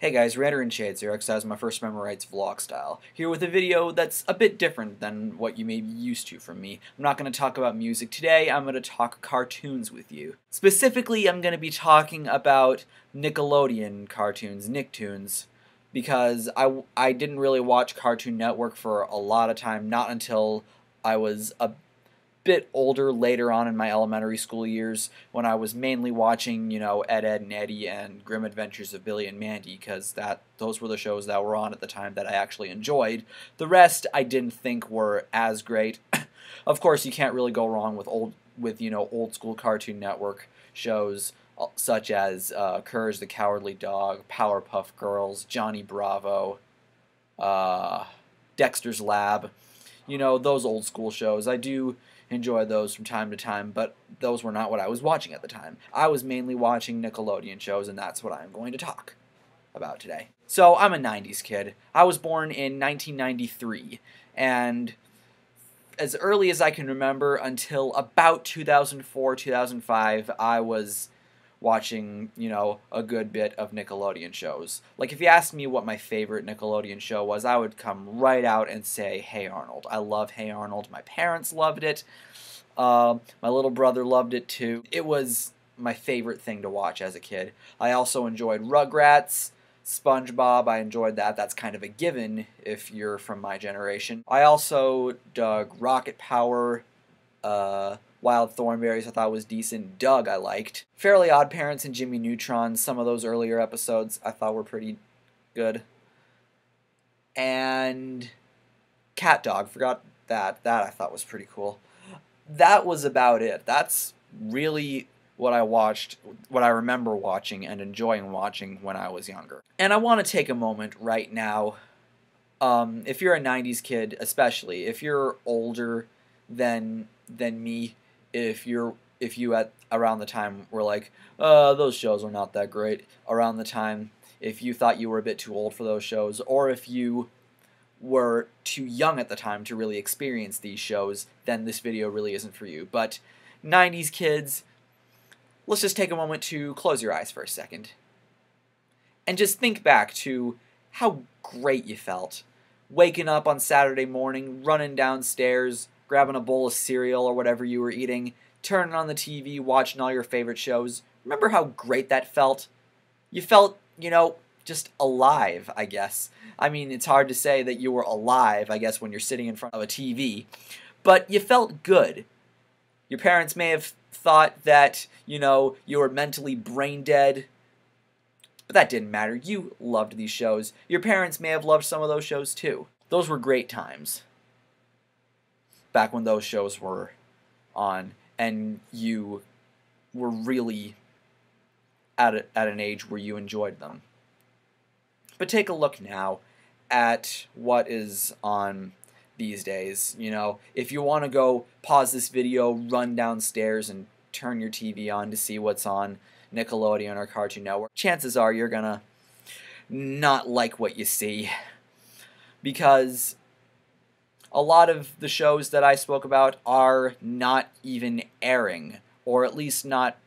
Hey guys, RanterInShades here, as my first memorized vlog style. Here with a video that's a bit different than what you may be used to from me. I'm not going to talk about music today, I'm going to talk cartoons with you. Specifically, I'm going to be talking about Nickelodeon cartoons, Nicktoons, because I didn't really watch Cartoon Network for a lot of time, not until I was a bit older, later on in my elementary school years, when I was mainly watching, Ed, Edd and Eddy and Grim Adventures of Billy and Mandy, because those were the shows that were on at the time that I actually enjoyed. The rest I didn't think were as great. Of course, you can't really go wrong with old school Cartoon Network shows such as Courage the Cowardly Dog, Powerpuff Girls, Johnny Bravo, Dexter's Lab. Those old school shows. I do enjoy those from time to time, but those were not what I was watching at the time. I was mainly watching Nickelodeon shows, and that's what I'm going to talk about today. So, I'm a 90s kid. I was born in 1993, and as early as I can remember, until about 2004, 2005, I was watching, a good bit of Nickelodeon shows. Like, if you asked me what my favorite Nickelodeon show was, I would come right out and say Hey Arnold. I love Hey Arnold. My parents loved it. My little brother loved it too. It was my favorite thing to watch as a kid. I also enjoyed Rugrats, SpongeBob. I enjoyed that. That's kind of a given if you're from my generation. I also dug Rocket Power, Wild Thornberrys I thought was decent. Doug I liked. Fairly Odd Parents and Jimmy Neutron, some of those earlier episodes I thought were pretty good. And Cat Dog, forgot that. That I thought was pretty cool. That was about it. That's really what I watched, what I remember watching and enjoying watching when I was younger. And I want to take a moment right now, if you're a 90s kid especially, if you're older than me, if you at around the time were like, those shows are not that great, around the time, if you thought you were a bit too old for those shows, or if you were too young at the time to really experience these shows, then this video really isn't for you. But 90s kids, let's just take a moment to close your eyes for a second and just think back to how great you felt waking up on Saturday morning, running downstairs, grabbing a bowl of cereal or whatever you were eating, turning on the TV, watching all your favorite shows. Remember how great that felt? You felt, just alive, I guess. I mean, it's hard to say that you were alive, I guess, when you're sitting in front of a TV, but you felt good. Your parents may have thought that, you were mentally brain dead, but that didn't matter. You loved these shows. Your parents may have loved some of those shows too. Those were great times, back when those shows were on and you were really at an age where you enjoyed them. But take a look now at what is on these days. If you want to go pause this video, run downstairs and turn your TV on to see what's on Nickelodeon or Cartoon Network, chances are you're gonna not like what you see, because a lot of the shows that I spoke about are not even airing, or at least not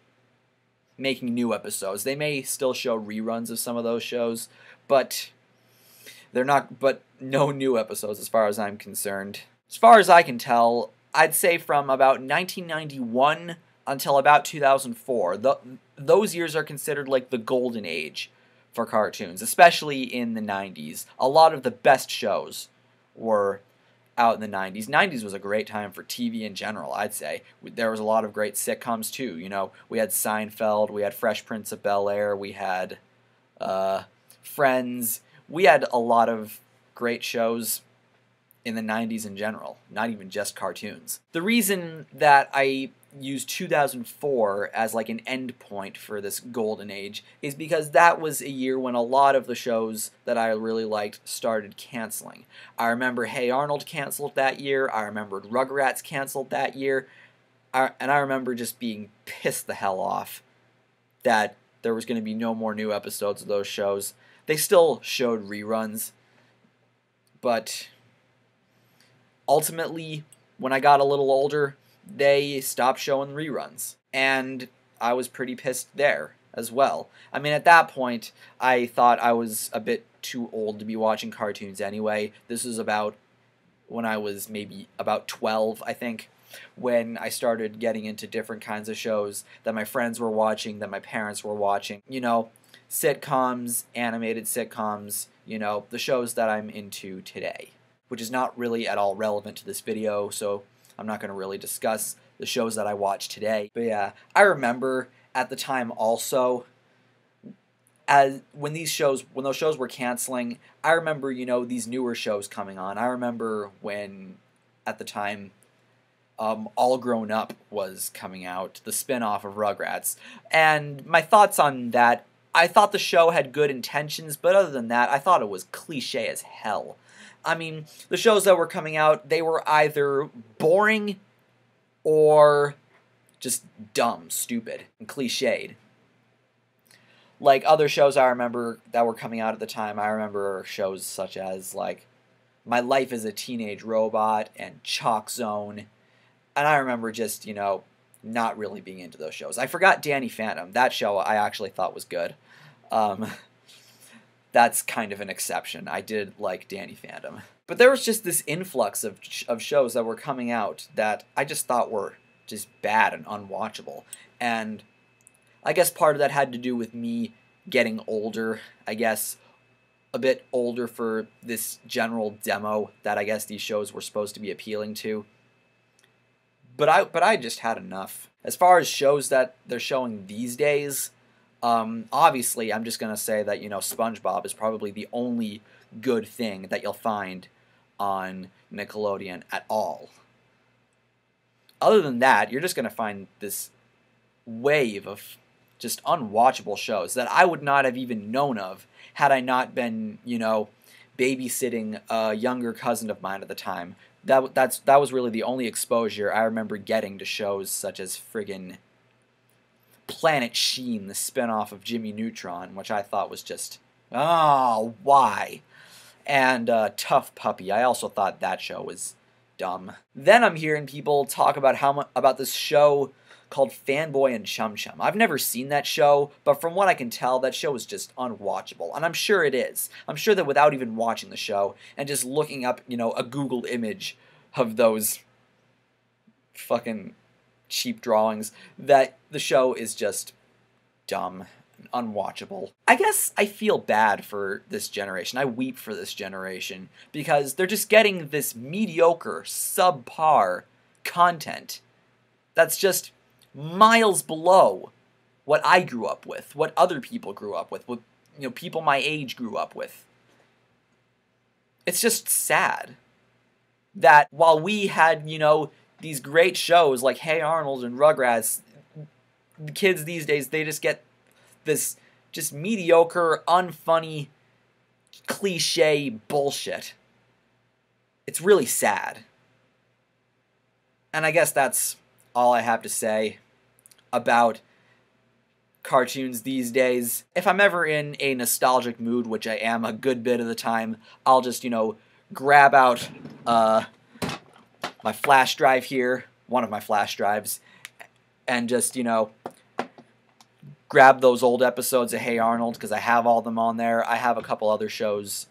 making new episodes. They may still show reruns of some of those shows, but no new episodes as far as I'm concerned. As far as I can tell, I'd say from about 1991 until about 2004, those years are considered like the golden age for cartoons, especially in the 90s. A lot of the best shows were out in the 90s. 90s was a great time for TV in general, I'd say. There was a lot of great sitcoms too. We had Seinfeld, we had Fresh Prince of Bel-Air, we had Friends. We had a lot of great shows in the 90s in general, not even just cartoons. The reason that I use 2004 as like an end point for this golden age is because that was a year when a lot of the shows that I really liked started canceling. I remember Hey Arnold canceled that year, I remembered Rugrats canceled that year, and I remember just being pissed the hell off that there was going to be no more new episodes of those shows. They still showed reruns, but ultimately, when I got a little older, they stopped showing reruns, and I was pretty pissed there as well. I mean, at that point, I thought I was a bit too old to be watching cartoons anyway. This was about when I was maybe about 12, I think, when I started getting into different kinds of shows that my friends were watching, that my parents were watching. You know, sitcoms, animated sitcoms, you know, the shows that I'm into today, which is not really at all relevant to this video, so I'm not going to really discuss the shows that I watch today. But yeah, I remember at the time also, as when those shows were canceling, I remember, you know, these newer shows coming on. I remember when, at the time, All Grown Up was coming out, the spin-off of Rugrats. And my thoughts on that, I thought the show had good intentions, but other than that, I thought it was cliche as hell. I mean, the shows that were coming out, they were either boring or just dumb, stupid, and cliched. Like other shows I remember that were coming out at the time, I remember shows such as, like, My Life as a Teenage Robot and Chalk Zone. And I remember just, you know, not really being into those shows. I forgot Danny Phantom. That show I actually thought was good. That's kind of an exception. I did like Danny Phantom. But there was just this influx of shows that were coming out that I just thought were just bad and unwatchable. And I guess part of that had to do with me getting older, I guess a bit older for this general demo that I guess these shows were supposed to be appealing to. But I just had enough. As far as shows that they're showing these days, obviously I'm just going to say that, you know, SpongeBob is probably the only good thing that you'll find on Nickelodeon at all. Other than that, you're just going to find this wave of just unwatchable shows that I would not have even known of had I not been, you know, babysitting a younger cousin of mine at the time. That was really the only exposure I remember getting to shows such as friggin' Planet Sheen, the spinoff of Jimmy Neutron, which I thought was just, oh, why? And Tough Puppy, I also thought that show was dumb. Then I'm hearing people talk about about this show called Fanboy and Chum Chum. I've never seen that show, but from what I can tell, that show is just unwatchable, and I'm sure it is. I'm sure that without even watching the show, and just looking up, you know, a Google image of those fucking cheap drawings, that the show is just dumb and unwatchable. I guess I feel bad for this generation. I weep for this generation, because they're just getting this mediocre, subpar content that's just miles below what I grew up with, what other people grew up with, what, you know, people my age grew up with. It's just sad that while we had, you know, these great shows like Hey Arnold and Rugrats, the kids these days, they just get this just mediocre, unfunny, cliche bullshit. It's really sad. And I guess that's all I have to say about cartoons these days. If I'm ever in a nostalgic mood, which I am a good bit of the time, I'll just, you know, grab out my flash drive here, one of my flash drives, and just, you know, grab those old episodes of Hey Arnold, because I have all them on there. I have a couple other shows,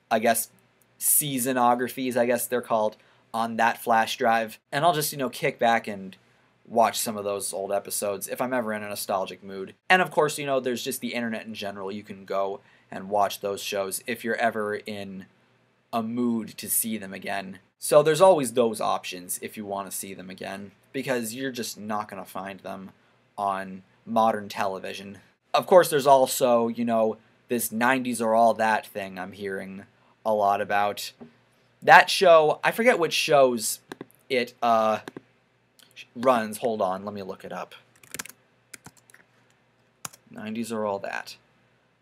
I guess seasonographies, I guess they're called, on that flash drive, and I'll just, you know, kick back and watch some of those old episodes if I'm ever in a nostalgic mood. And of course, you know, there's just the internet in general. You can go and watch those shows if you're ever in a mood to see them again. So there's always those options if you want to see them again, because you're just not going to find them on modern television. Of course, there's also, you know, this 90s or all that thing I'm hearing a lot about. That show, I forget which shows it runs. Hold on, let me look it up. 90s or all that.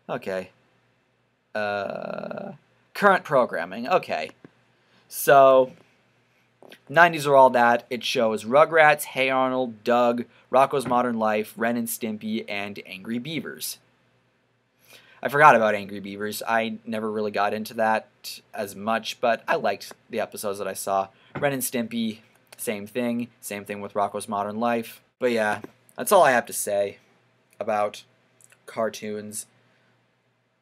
Okay. Current programming. Okay. So, 90s or all that, it shows Rugrats, Hey Arnold, Doug, Rocko's Modern Life, Ren and Stimpy, and Angry Beavers. I forgot about Angry Beavers. I never really got into that as much, but I liked the episodes that I saw. Ren and Stimpy, same thing. Same thing with Rocko's Modern Life. But yeah, that's all I have to say. about cartoons,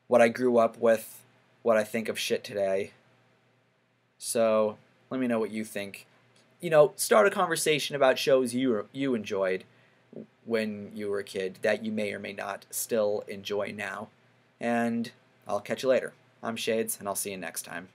what I grew up with, what I think of shit today. So let me know what you think. Start a conversation about shows you enjoyed when you were a kid that you may or may not still enjoy now. And I'll catch you later. I'm Shades, and I'll see you next time.